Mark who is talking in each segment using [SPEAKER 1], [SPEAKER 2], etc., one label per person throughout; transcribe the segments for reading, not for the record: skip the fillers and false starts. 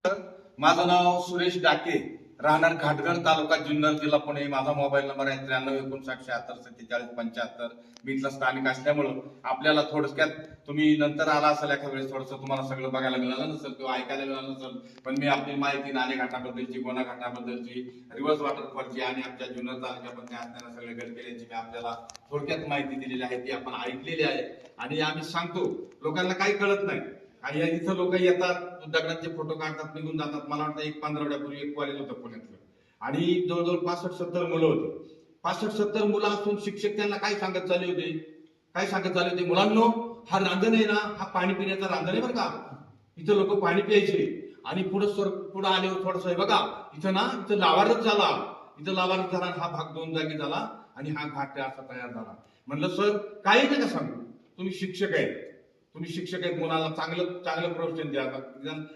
[SPEAKER 1] Sir, माझं नाव सुरेश डाके, राहणार घाटघर, तालुका जुन्नर, जिल्हा पुणे. माझा मोबाईल नंबर आहे 93 59 76 47 75. मी इथला स्थानिक असल्यामुळं आपल्याला थोडक्यात, तुम्ही नंतर आला असाल एखाद्या वेळेस, थोडंसं तुम्हाला सगळं बघायला मिळालं नसेल किंवा ऐकायला मिळालं नसेल, पण मी आपली माहिती नाणेघाटाबद्दलची, गोना घाटाबद्दलची, रिव्हर्स वॉटरफॉलची आणि आमच्या जुन्नर तालुक्यामध्ये असणाऱ्या सगळ्या गडकिल्ल्यांची मी आपल्याला थोडक्यात माहिती दिलेली आहे. ती आपण ऐकलेली आहे आणि आम्ही सांगतो. लोकांना काही कळत नाही आणि इथं लोक येतात, दगडांचे फोटो काढतात, निघून जातात. मला वाटतं 1 15 एक कॉलेज होतं पुण्यातलं आणि जवळजवळ 65-70 मुलं होती. 65-70 मुलं असून शिक्षक त्यांना काय सांगत चालले होते, मुलांनो, हा रांजण आहे ना, हा पाणी पिण्याचा रांजण आहे बरं का. इथं लोक पाणी प्यायचे आणि पुढे आल्यावर थोडस बघा, इथं लावारच झाला, हा भाग 2 जागी झाला आणि हा घाट असा तयार झाला. म्हणलं सर, काही नका सांगू, तुम्ही शिक्षक आहेत, मुलाला चांगलं प्रोत्साहन द्या.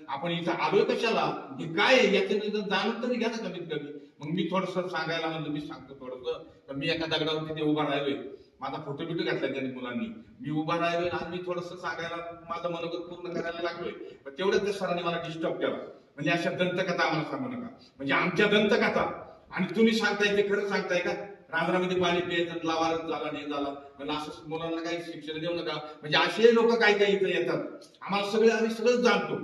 [SPEAKER 1] आपण इथं आलोय कशाला, हे काय आहे याचं जाणून तरी घ्या ना कमीत कमी. मग मी थोडस सांगायला म्हणलं, मी सांगतो थोडस. तर मी एका दगडावरती ते उभा राहिलोय, माझा फोटो बिटो घातला त्यांनी मुलांनी, मी उभा राहिलोय आणि मी थोडस सांगायला, माझं मनोगत पूर्ण करायला लागलोय. पण तेवढ्याच त्या सरांनी मला डिस्टर्ब केला. म्हणजे अशा दंतकथा आम्हाला सांगू नका, म्हणजे आमच्या दंतकथा आणि तुम्ही सांगताय ते खरं सांगताय का, रांजणामध्ये पाणी प्यायचं, लावारच झाला, नाही झाला, म्हणजे असं मुलांना काही शिक्षण देऊ नका. म्हणजे असे लोक काही इथं येतात. आम्हाला आम्ही सगळं जाणतो.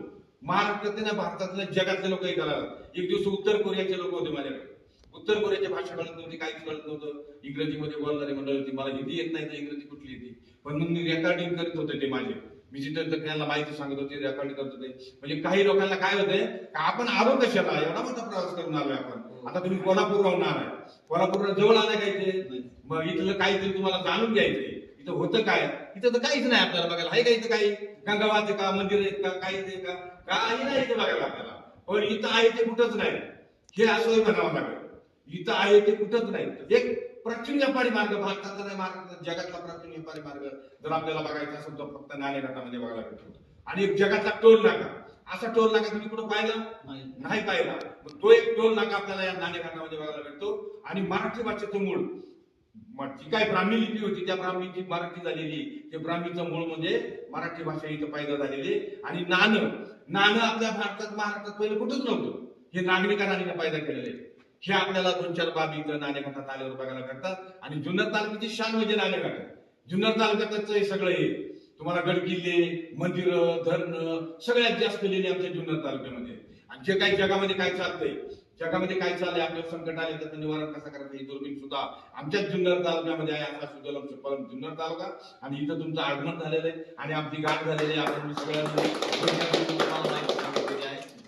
[SPEAKER 1] महाराष्ट्रातले ना, भारतातल्या, जगातले लोक इथं आला. एक दिवस उत्तर कोरियाचे लोक होते माझ्याकडे. उत्तर कोरियाची भाषा कळत नव्हती, काहीच कळत नव्हतं. इंग्रजीमध्ये बोलणारी मंडळी होती. मला हिंदी येत नाही तर इंग्रजी कुठली येते, पण मग मी रेकॉर्डिंग करत होते ते माझे. मी जिथं त्यांना माहिती सांगत होते, रेकॉर्डिंग करत होते. म्हणजे काही लोकांना काय होतंय, आपण आलो कशाला, एवढा मोठा प्रवास करून आलोय आपण. आता तुम्ही कोल्हापूरवरून आलाय, कोल्हापूरला जवळ आलाय काय ते, मग इथलं काहीतरी तुम्हाला जाणून घ्यायचंय. इथं होतं काय, इथं तर काहीच नाही आपल्याला बघायला. आहे का इथं काही गंगा वाहते का, मंदिर आहेत का, काही आहे का, काही नाही इथं बघायला आपल्याला. पण इथं आहे ते कुठंच नाही, हे असं म्हणावं लागेल. इथं आहे ते कुठंच नाही. एक प्राचीन व्यापारी मार्ग, भारताचा नाही, महाराष्ट्राचा, जगातला प्राचीन व्यापारी मार्ग जर आपल्याला बघायचा असेल तर फक्त नाणेघाटामध्ये बघायला भेटतो. आणि एक जगाचा टोल नाका, असा टोल नाका तुम्ही कुठं पाहिला नाही पाहिला. तो एक टोल नाका आपल्याला या नाणेघाटामध्ये बघायला भेटतो. आणि मराठी भाषेचं मूळ, जी काय ब्राह्मी लिपी होती, त्या ब्राह्मीची मराठी झालेली, ते ब्राह्मीचं मूळ म्हणजे मराठी भाषा इथं पैदा झालेली. आणि नाणं आपल्या भारतात, महाराष्ट्रात पहिलं कुठंच नव्हतं. हे नागरिकांनी पैदा केलेले. हे आपल्याला 2-4 बाबी इथं नाणेघाटात आल्यावर बघायला भेटतात. आणि जुन्नर तालुक्याची शान म्हणजे नाणेघाट. जुन्नर तालुक्यातच हे सगळं हे तुम्हाला गडकिल्ले, मंदिरं, धरणं सगळ्यात जास्त लिहिले आमच्या जुन्नर तालुक्यामध्ये. आणि जे काही जगामध्ये काय चाललंय, आपल्याला संकट आले त्याचं निवारण कसं करायचं, ही दुर्बीण सुद्धा आमच्याच जुन्नर तालुक्यामध्ये आहे. असा सुजलम सुफलम जुन्नर तालुका. आणि इथं तुमचं आगमन झालेलं आहे आणि आमची गाठ झालेली आहे. आपण सगळ्यांना